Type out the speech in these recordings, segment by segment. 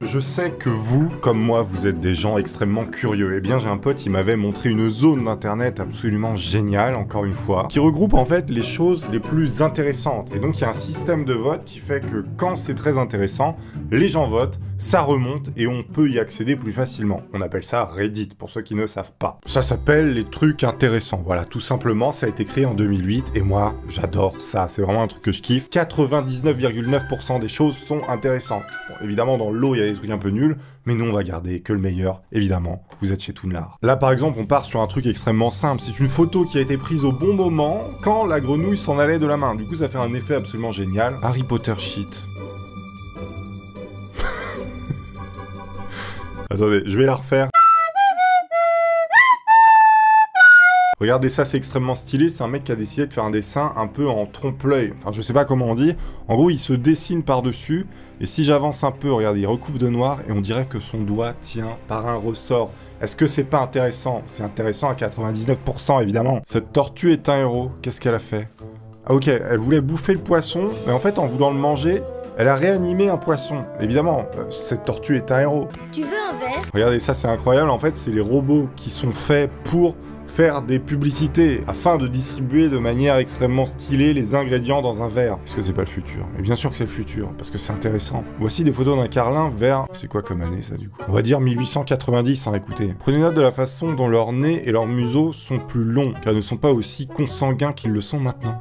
Je sais que vous, comme moi, vous êtes des gens extrêmement curieux. Eh bien, j'ai un pote qui m'avait montré une zone d'internet absolument géniale, encore une fois, qui regroupe en fait les choses les plus intéressantes. Et donc, il y a un système de vote qui fait que quand c'est très intéressant, les gens votent, ça remonte et on peut y accéder plus facilement. On appelle ça Reddit, pour ceux qui ne savent pas. Ça s'appelle les trucs intéressants. Voilà, tout simplement, ça a été créé en 2008 et moi, j'adore ça. C'est vraiment un truc que je kiffe. 99,9% des choses sont intéressantes. Bon, évidemment, dans l'eau, il y a des trucs un peu nuls, mais nous on va garder que le meilleur, évidemment, vous êtes chez Toonlar. Là par exemple on part sur un truc extrêmement simple, c'est une photo qui a été prise au bon moment, quand la grenouille s'en allait de la main, du coup ça fait un effet absolument génial. Harry Potter shit. Attendez, je vais la refaire. Regardez ça, c'est extrêmement stylé, c'est un mec qui a décidé de faire un dessin un peu en trompe-l'œil. Enfin, je sais pas comment on dit. En gros, il se dessine par-dessus, et si j'avance un peu, regardez, il recouvre de noir, et on dirait que son doigt tient par un ressort. Est-ce que c'est pas intéressant? C'est intéressant à 99%, évidemment. Cette tortue est un héros. Qu'est-ce qu'elle a fait? Ah ok, elle voulait bouffer le poisson, mais en fait, en voulant le manger, elle a réanimé un poisson. Évidemment, cette tortue est un héros. Tu veux un verre? Regardez, ça c'est incroyable, en fait, c'est les robots qui sont faits pour faire des publicités afin de distribuer de manière extrêmement stylée les ingrédients dans un verre. Est-ce que c'est pas le futur? Et bien sûr que c'est le futur, parce que c'est intéressant. Voici des photos d'un carlin vers... C'est quoi comme année ça du coup? On va dire 1890, hein, écoutez. Prenez note de la façon dont leur nez et leur museau sont plus longs, car ils ne sont pas aussi consanguins qu'ils le sont maintenant.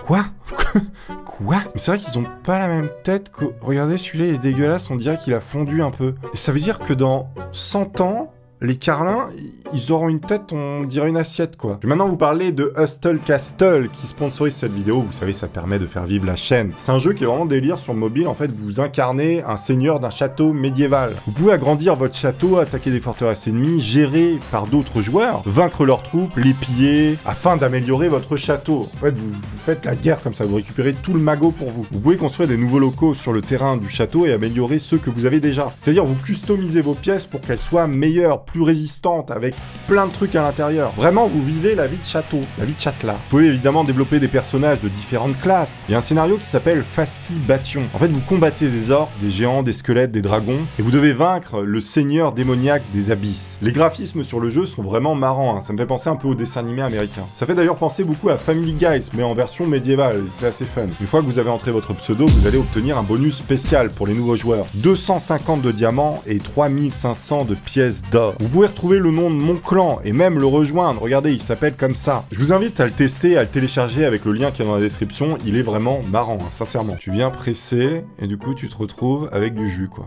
Quoi? Quoi? Mais c'est vrai qu'ils ont pas la même tête que... Regardez, celui-là il est dégueulasse, on dirait qu'il a fondu un peu. Et ça veut dire que dans 100 ans... Les carlins, ils auront une tête, on dirait une assiette, quoi. Je vais maintenant vous parler de Hustle Castle, qui sponsorise cette vidéo. Vous savez, ça permet de faire vivre la chaîne. C'est un jeu qui est vraiment délire sur mobile. En fait, vous incarnez un seigneur d'un château médiéval. Vous pouvez agrandir votre château, attaquer des forteresses ennemies, gérer par d'autres joueurs, vaincre leurs troupes, les piller, afin d'améliorer votre château. En fait, vous faites la guerre comme ça, vous récupérez tout le magot pour vous. Vous pouvez construire des nouveaux locaux sur le terrain du château et améliorer ceux que vous avez déjà. C'est-à-dire, vous customisez vos pièces pour qu'elles soient meilleures, plus résistante, avec plein de trucs à l'intérieur. Vraiment, vous vivez la vie de château, la vie de châtelain. Vous pouvez évidemment développer des personnages de différentes classes. Il y a un scénario qui s'appelle Fastibation. En fait, vous combattez des orques, des géants, des squelettes, des dragons, et vous devez vaincre le seigneur démoniaque des abysses. Les graphismes sur le jeu sont vraiment marrants, hein. Ça me fait penser un peu aux dessins animés américains. Ça fait d'ailleurs penser beaucoup à Family Guy, mais en version médiévale, c'est assez fun. Une fois que vous avez entré votre pseudo, vous allez obtenir un bonus spécial pour les nouveaux joueurs. 250 de diamants et 3500 de pièces d'or. Vous pouvez retrouver le nom de mon clan et même le rejoindre. Regardez, il s'appelle comme ça. Je vous invite à le tester, à le télécharger avec le lien qui est dans la description. Il est vraiment marrant, hein, sincèrement. Tu viens presser et du coup tu te retrouves avec du jus, quoi.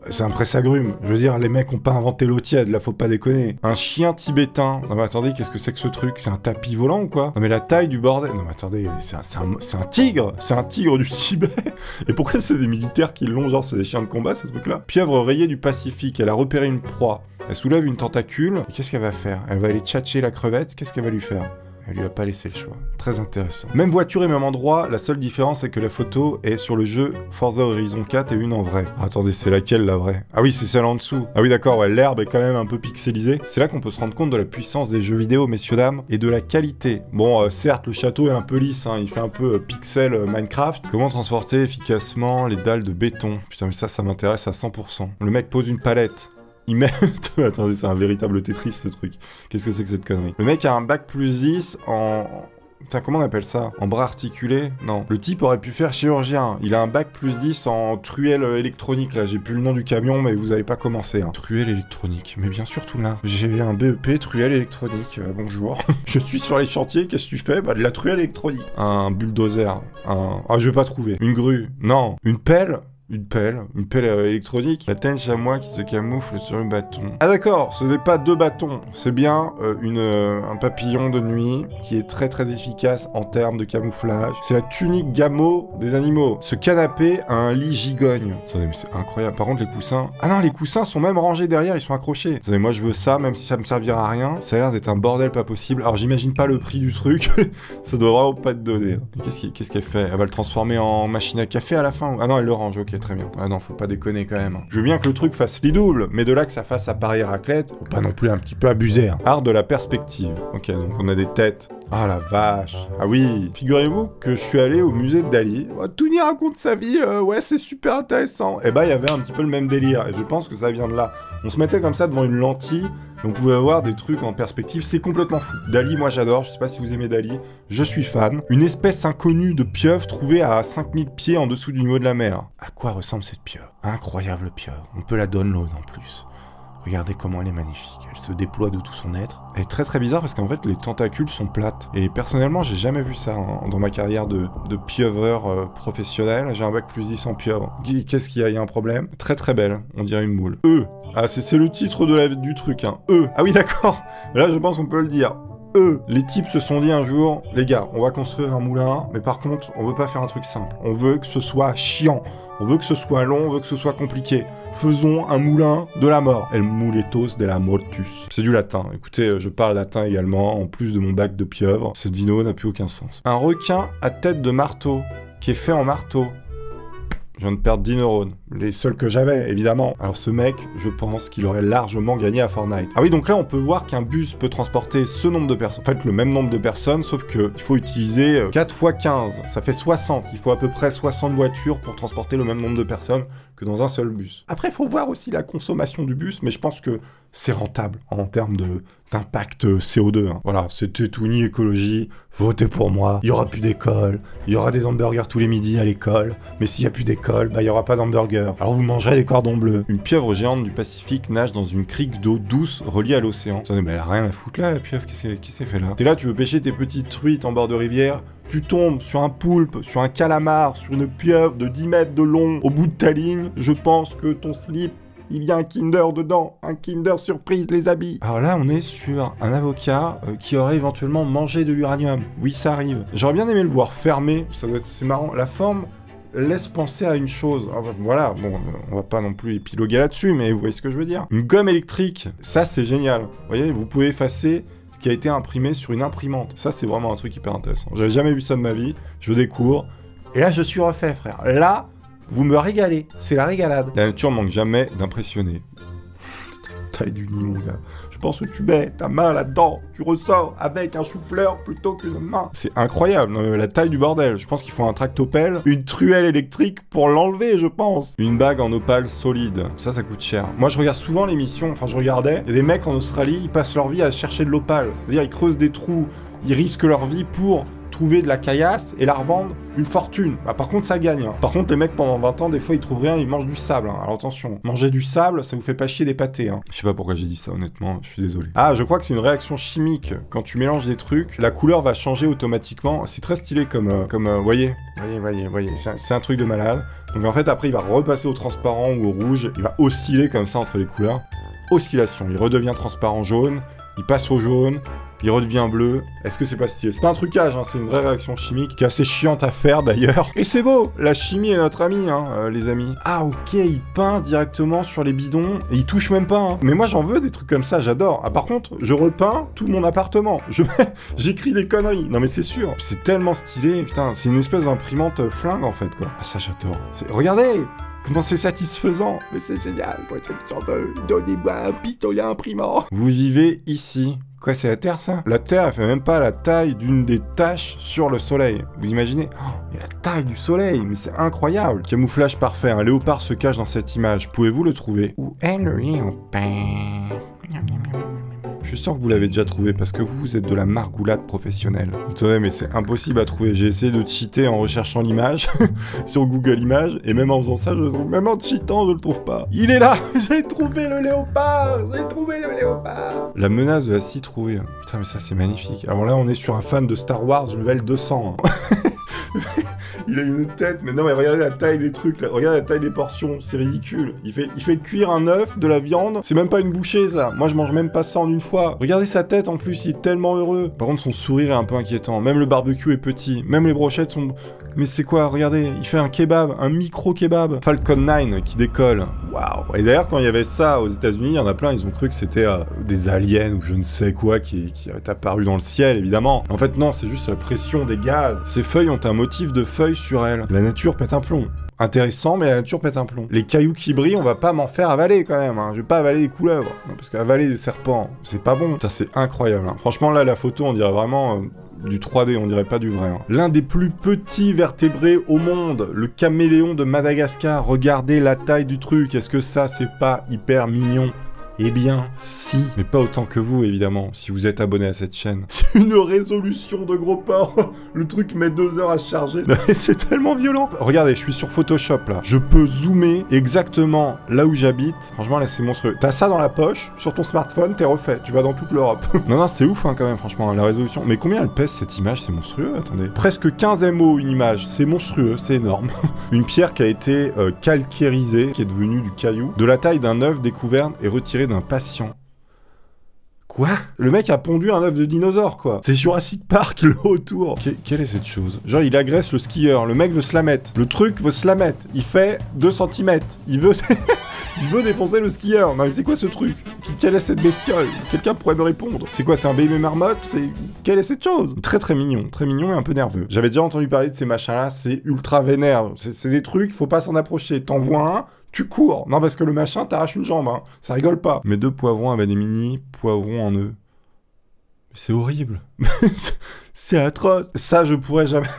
C'est un presse-agrumes. Je veux dire, les mecs ont pas inventé l'eau tiède, là faut pas déconner. Un chien tibétain. Non mais attendez, qu'est-ce que c'est que ce truc? C'est un tapis volant ou quoi? Non mais la taille du bordel. Non mais attendez, c'est un tigre. C'est un tigre du Tibet. Et pourquoi c'est des militaires qui l'ont? Genre c'est des chiens de combat, ce truc-là. Pieuvre rayée du Pacifique. Elle a repéré une proie. Elle soulève une tentacule. Et qu'est-ce qu'elle va faire? Elle va aller tchatcher la crevette. Qu'est-ce qu'elle va lui faire? Elle lui a pas laissé le choix. Très intéressant. Même voiture et même endroit, la seule différence c'est que la photo est sur le jeu Forza Horizon 4 et une en vrai. Ah, attendez, c'est laquelle la vraie? Ah oui, c'est celle en dessous. Ah oui d'accord, ouais, l'herbe est quand même un peu pixelisée. C'est là qu'on peut se rendre compte de la puissance des jeux vidéo, messieurs dames, et de la qualité. Bon, certes, le château est un peu lisse, hein, il fait un peu pixel Minecraft. Comment transporter efficacement les dalles de béton? Putain, mais ça m'intéresse à 100%. Le mec pose une palette. Il met... Attendez, c'est un véritable Tetris, ce truc. Qu'est-ce que c'est que cette connerie? Le mec a un bac plus 10 en... Putain, comment on appelle ça? En bras articulé? Non. Le type aurait pu faire chirurgien. Il a un bac plus 10 en truelle électronique, là. J'ai plus le nom du camion, mais vous allez pas commencer, hein. Truelle électronique. Mais bien sûr, tout là. J'ai un BEP truelle électronique. Bonjour. Je suis sur les chantiers, qu'est-ce que tu fais? Bah, de la truelle électronique. Un bulldozer. Ah, je vais pas trouver. Une grue. Non. Une pelle? Une pelle électronique. La tête chamois qui se camoufle sur un bâton. Ah d'accord, ce n'est pas deux bâtons, c'est bien un papillon de nuit qui est très très efficace en termes de camouflage. C'est la tunique gamo des animaux. Ce canapé a un lit gigogne. Attendez, mais c'est incroyable. Par contre, les coussins... Ah non, les coussins sont même rangés derrière, ils sont accrochés. Attendez, moi je veux ça, même si ça me servira à rien. Ça a l'air d'être un bordel pas possible. Alors j'imagine pas le prix du truc. Ça doit vraiment pas être donné. Qu'est-ce qu'elle fait? Elle va le transformer en machine à café à la fin? Ah non, elle le range, ok. Très bien. Ah non, faut pas déconner quand même. Je veux bien que le truc fasse lit double, mais de là que ça fasse appareil raclette, faut pas non plus un petit peu abuser. Hein. Art de la perspective. Ok, donc on a des têtes Ah la vache. Ah oui. Figurez-vous que je suis allé au musée de Dali. Tony raconte sa vie, ouais c'est super intéressant. Et bah il y avait un petit peu le même délire, et je pense que ça vient de là. On se mettait comme ça devant une lentille, et on pouvait avoir des trucs en perspective, c'est complètement fou. Dali, moi j'adore, je sais pas si vous aimez Dali, je suis fan. Une espèce inconnue de pieuvre trouvée à 5000 pieds en dessous du niveau de la mer. À quoi ressemble cette pieuvre? Incroyable pieuvre, on peut la download en plus. Regardez comment elle est magnifique, elle se déploie de tout son être. Elle est très très bizarre parce qu'en fait les tentacules sont plates. Et personnellement j'ai jamais vu ça dans ma carrière de pieuveur professionnel. J'ai un bac plus 10 en pieuvre. Qu'est-ce qu'il y a? Il y a un problème? Très très belle, on dirait une moule. Ah c'est le titre du truc, hein. Ah oui d'accord, là je pense qu'on peut le dire. Les types se sont dit un jour, les gars, on va construire un moulin, mais par contre, on veut pas faire un truc simple. On veut que ce soit chiant, on veut que ce soit long, on veut que ce soit compliqué. Faisons un moulin de la mort. El muletos de la mortus. C'est du latin. Écoutez, je parle latin également, en plus de mon bac de pieuvre. Cette vidéo n'a plus aucun sens. Un requin à tête de marteau, qui est fait en marteau. Je viens de perdre 10 neurones. Les seuls que j'avais, évidemment. Alors ce mec, je pense qu'il aurait largement gagné à Fortnite. Ah oui, donc là, on peut voir qu'un bus peut transporter ce nombre de personnes. En fait, le même nombre de personnes, sauf qu'il faut utiliser 4 x 15. Ça fait 60. Il faut à peu près 60 voitures pour transporter le même nombre de personnes que dans un seul bus. Après, il faut voir aussi la consommation du bus, mais je pense que c'est rentable en termes d'impact CO2. Hein. Voilà, c'était Tony Écologie. Votez pour moi. Il y aura plus d'école. Il y aura des hamburgers tous les midis à l'école. Mais s'il n'y a plus d'école, bah il y aura pas d'hamburgers. Alors vous mangerez des cordons bleus. Une pieuvre géante du Pacifique nage dans une crique d'eau douce reliée à l'océan. Attendez, mais elle a rien à foutre là, la pieuvre. Qu'est-ce qu'elle fait là? T'es là, tu veux pêcher tes petites truites en bord de rivière. Tu tombes sur un poulpe, sur un calamar, sur une pieuvre de 10 mètres de long. Au bout de ta ligne, je pense que ton slip, il y a un Kinder dedans, un Kinder surprise les habits. Alors là, on est sur un avocat qui aurait éventuellement mangé de l'uranium. Oui, ça arrive. J'aurais bien aimé le voir fermé, ça doit être, c'est marrant. La forme laisse penser à une chose. Alors, voilà, bon, on va pas non plus épiloguer là-dessus, mais vous voyez ce que je veux dire. Une gomme électrique, ça c'est génial. Vous voyez, vous pouvez effacer ce qui a été imprimé sur une imprimante. Ça, c'est vraiment un truc hyper intéressant. J'avais jamais vu ça de ma vie, je découvre. Et là, je suis refait, frère. Là, vous me régalez, c'est la régalade. La nature manque jamais d'impressionner. Taille du nid, mon gars. Je pense que tu mets ta main là-dedans, tu ressors avec un chou-fleur plutôt qu'une main. C'est incroyable, la taille du bordel. Je pense qu'il faut un tractopelle, une truelle électrique pour l'enlever, je pense. Une bague en opale solide, ça coûte cher. Moi, je regarde souvent l'émission, enfin je regardais, il y a des mecs en Australie, ils passent leur vie à chercher de l'opale. C'est-à-dire, ils creusent des trous, ils risquent leur vie pour trouver de la caillasse et la revendre une fortune. Bah, par contre, ça gagne. Hein. Par contre, les mecs, pendant 20 ans, des fois, ils trouvent rien, ils mangent du sable. Hein. Alors attention, manger du sable, ça vous fait pas chier des pâtés. Hein. Je sais pas pourquoi j'ai dit ça, honnêtement, je suis désolé. Ah, je crois que c'est une réaction chimique. Quand tu mélanges des trucs, la couleur va changer automatiquement. C'est très stylé comme voyez. C'est un truc de malade. Donc en fait, après, il va repasser au transparent ou au rouge. Il va osciller comme ça entre les couleurs. Oscillation. Il redevient transparent jaune. Il passe au jaune. Il redevient bleu. Est-ce que c'est pas stylé? C'est pas un trucage, hein, c'est une vraie réaction chimique qui est assez chiante à faire d'ailleurs. Et c'est beau! La chimie est notre amie, hein, les amis. Ah ok, il peint directement sur les bidons et il touche même pas. Hein. Mais moi j'en veux des trucs comme ça, j'adore. Ah par contre, je repeins tout mon appartement. J'écris des conneries. Non mais c'est sûr. C'est tellement stylé. Putain, c'est une espèce d'imprimante flingue en fait quoi. Ah ça j'adore. Regardez! Comment c'est satisfaisant. Mais c'est génial. J'en veux. Donnez-moi un pistolet imprimant. Vous vivez ici. Quoi, c'est la Terre, ça? La Terre, elle fait même pas la taille d'une des taches sur le Soleil. Vous imaginez? Oh, mais la taille du Soleil, mais c'est incroyable. Camouflage parfait, un léopard se cache dans cette image. Pouvez-vous le trouver? Où est le léopard? Je suis sûr que vous l'avez déjà trouvé parce que vous êtes de la margoulade professionnelle. Attendez, mais c'est impossible à trouver. J'ai essayé de cheater en recherchant l'image sur Google Images et même en faisant ça, même en cheatant, je le trouve pas. Il est là. J'ai trouvé le léopard. J'ai trouvé le léopard. La menace de la citrouille. Putain, mais ça c'est magnifique. Alors là, on est sur un fan de Star Wars level 200. Hein. Il a une tête, mais non mais regardez la taille des trucs là, regardez la taille des portions, c'est ridicule. Il fait cuire un œuf, de la viande, c'est même pas une bouchée ça. Moi je mange même pas ça en une fois. Regardez sa tête en plus, il est tellement heureux. Par contre son sourire est un peu inquiétant, même le barbecue est petit, même les brochettes sont... Mais c'est quoi, regardez, il fait un kebab, un micro kebab. Falcon 9 qui décolle. Waouh. Et d'ailleurs quand il y avait ça aux États-Unis, il y en a plein, ils ont cru que c'était des aliens ou je ne sais quoi qui est apparu dans le ciel évidemment. En fait non, c'est juste la pression des gaz. Ces feuilles ont un motif de feuilles sur elles. La nature pète un plomb. Intéressant, mais la nature pète un plomb. Les cailloux qui brillent, on va pas m'en faire avaler quand même, hein. Je vais pas avaler des couleuvres. Non, parce qu'avaler des serpents, c'est pas bon. Ça, c'est incroyable, hein. Franchement, là, la photo, on dirait vraiment... du 3D, on dirait pas du vrai. Hein. L'un des plus petits vertébrés au monde, le caméléon de Madagascar. Regardez la taille du truc. Est-ce que ça, c'est pas hyper mignon? Eh bien, si. Mais pas autant que vous, évidemment, si vous êtes abonné à cette chaîne. C'est une résolution de gros porc. Le truc met 2 heures à se charger. C'est tellement violent. Regardez, je suis sur Photoshop, là. Je peux zoomer exactement là où j'habite. Franchement, là, c'est monstrueux. T'as ça dans la poche, sur ton smartphone, t'es refait. Tu vas dans toute l'Europe. Non, c'est ouf, hein, quand même, franchement, la résolution. Mais combien elle pèse, cette image? C'est monstrueux, attendez. Presque 15 MO, une image. C'est monstrueux, c'est énorme. Une pierre qui a été calcairisée, qui est devenue du caillou, de la taille d'un œuf découvert et retiré d'un patient. Quoi? Le mec a pondu un œuf de dinosaure, quoi. C'est Jurassic Park, le autour. Quelle est cette chose? Genre, il agresse le skieur. Le mec veut se la mettre. Le truc veut se la mettre. Il fait 2 cm. Il veut... il veut défoncer le skieur. Non, mais c'est quoi ce truc? Quelle est cette bestiole? Quelqu'un pourrait me répondre. C'est quoi? C'est un bébé marmotte? Quelle est cette chose? Très mignon et un peu nerveux. J'avais déjà entendu parler de ces machins-là. C'est ultra vénère. C'est des trucs, faut pas s'en approcher. T'en vois un, tu cours. Non, parce que le machin t'arrache une jambe, hein. Ça rigole pas. Mes 2 poivrons avaient des mini poivrons en eux. C'est horrible. C'est atroce. Ça, je pourrais jamais...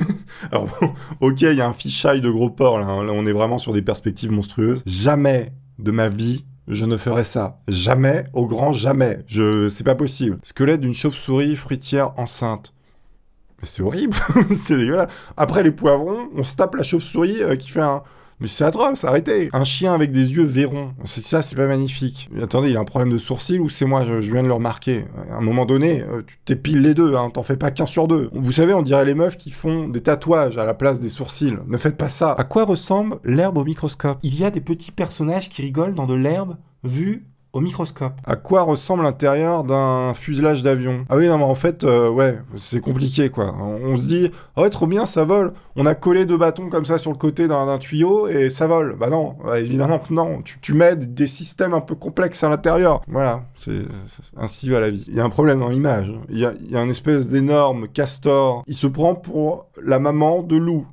Alors bon, ok, il y a un fichaille de gros porc, là. Là, on est vraiment sur des perspectives monstrueuses. Jamais de ma vie, je ne ferai ça. Jamais, au grand jamais. C'est pas possible. Squelette d'une chauve-souris fruitière enceinte. Mais c'est horrible. C'est dégueulasse. Après les poivrons, on se tape la chauve-souris qui fait un... Mais c'est atroce, arrêtez. Un chien avec des yeux verrons. Ça, c'est pas magnifique. Attendez, il a un problème de sourcil ou c'est moi, je viens de le remarquer. À un moment donné, tu t'épiles les deux, hein. T'en fais pas qu'un sur deux. Vous savez, on dirait les meufs qui font des tatouages à la place des sourcils. Ne faites pas ça. À quoi ressemble l'herbe au microscope? Il y a des petits personnages qui rigolent dans de l'herbe vue au microscope. À quoi ressemble l'intérieur d'un fuselage d'avion? Ah oui, non, mais en fait, ouais, c'est compliqué, quoi. On se dit, oh ouais, trop bien, ça vole. On a collé 2 bâtons comme ça sur le côté d'un tuyau et ça vole. Bah non, évidemment que non. Tu mets des systèmes un peu complexes à l'intérieur. Voilà, ainsi va la vie. Il y a un problème dans l'image. Il y a un espèce d'énorme castor. Il se prend pour la maman de loup.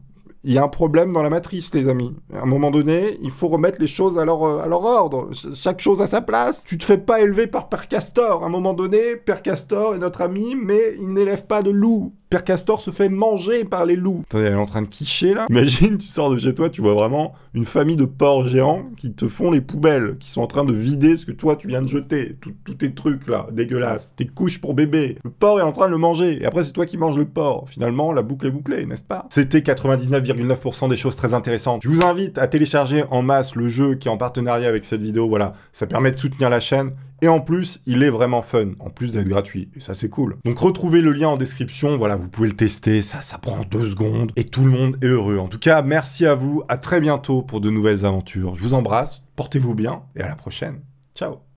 Il y a un problème dans la matrice, les amis. À un moment donné, il faut remettre les choses à leur ordre. Chaque chose à sa place. Tu te fais pas élever par Père Castor. À un moment donné, Père Castor est notre ami, mais il n'élève pas de loups. Père Castor se fait manger par les loups. Attendez, elle est en train de quicher, là. Imagine, tu sors de chez toi, tu vois vraiment une famille de porcs géants qui te font les poubelles, qui sont en train de vider ce que toi, tu viens de jeter. Tous tes trucs, là, dégueulasses. Tes couches pour bébé. Le porc est en train de le manger. Et après, c'est toi qui manges le porc. Finalement, la boucle est bouclée, n'est-ce pas? C'était 99,9% des choses très intéressantes. Je vous invite à télécharger en masse le jeu qui est en partenariat avec cette vidéo. Voilà, ça permet de soutenir la chaîne. Et en plus, il est vraiment fun, en plus d'être gratuit. Et ça, c'est cool. Donc, retrouvez le lien en description. Voilà, vous pouvez le tester. Ça prend 2 secondes. Et tout le monde est heureux. En tout cas, merci à vous. À très bientôt pour de nouvelles aventures. Je vous embrasse. Portez-vous bien. Et à la prochaine. Ciao.